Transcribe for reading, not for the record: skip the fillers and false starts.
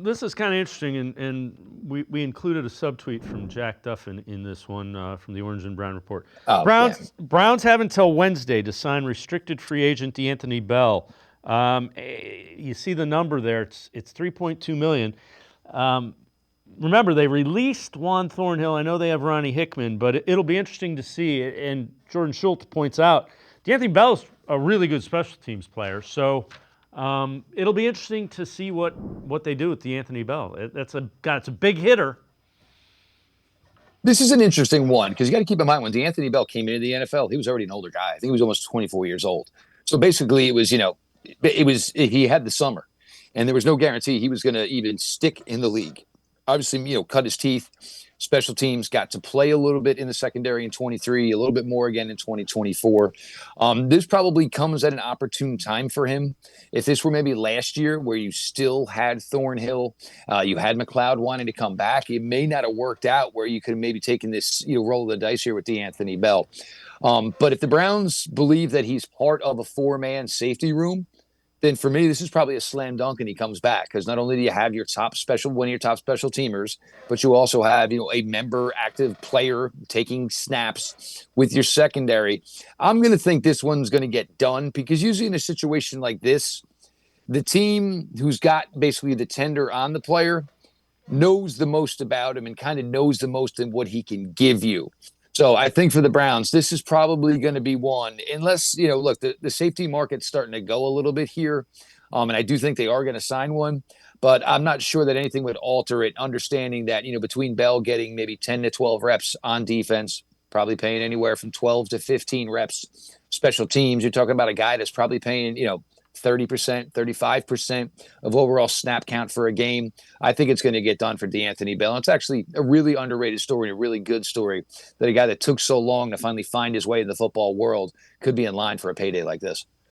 This is kind of interesting, and we included a subtweet from Jack Duffin in this one from the Orange and Brown Report. Oh, yeah. Browns have until Wednesday to sign restricted free agent D'Anthony Bell. You see the number there; it's 3.2 million. Remember, they released Juan Thornhill. I know they have Ronnie Hickman, but it'll be interesting to see. And Jordan Schultz points out D'Anthony Bell's a really good special teams player, so it'll be interesting to see what they do with D'Anthony Bell. It's a big hitter. This is an interesting one because you got to keep in mind when D'Anthony Bell came into the NFL, he was already an older guy. I think he was almost 24 years old. So basically, he had the summer, and there was no guarantee he was going to even stick in the league. Obviously, cut his teeth. Special teams got to play a little bit in the secondary in 23, a little bit more again in 2024. This probably comes at an opportune time for him. If this were maybe last year where you still had Thornhill, you had McLeod wanting to come back, it may not have worked out where you could have maybe taken this roll of the dice here with D'Anthony Bell. But if the Browns believe that he's part of a four-man safety room, then for me, this is probably a slam dunk and he comes back because not only do you have one of your top special teamers, but you also have, a member active player taking snaps with your secondary. I'm going to think this one's going to get done because usually in a situation like this, the team who's got basically the tender on the player knows the most about him and kind of knows the most in what he can give you. So I think for the Browns, this is probably going to be one, unless, look, the safety market's starting to go a little bit here. And I do think they are going to sign one, but I'm not sure that anything would alter it, understanding that, between Bell getting maybe 10 to 12 reps on defense, probably paying anywhere from 12 to 15 reps, special teams, you're talking about a guy that's probably paying, 30%, 35% of overall snap count for a game. I think it's going to get done for D'Anthony Bell. And it's actually a really underrated story, a really good story that a guy that took so long to finally find his way in the football world could be in line for a payday like this.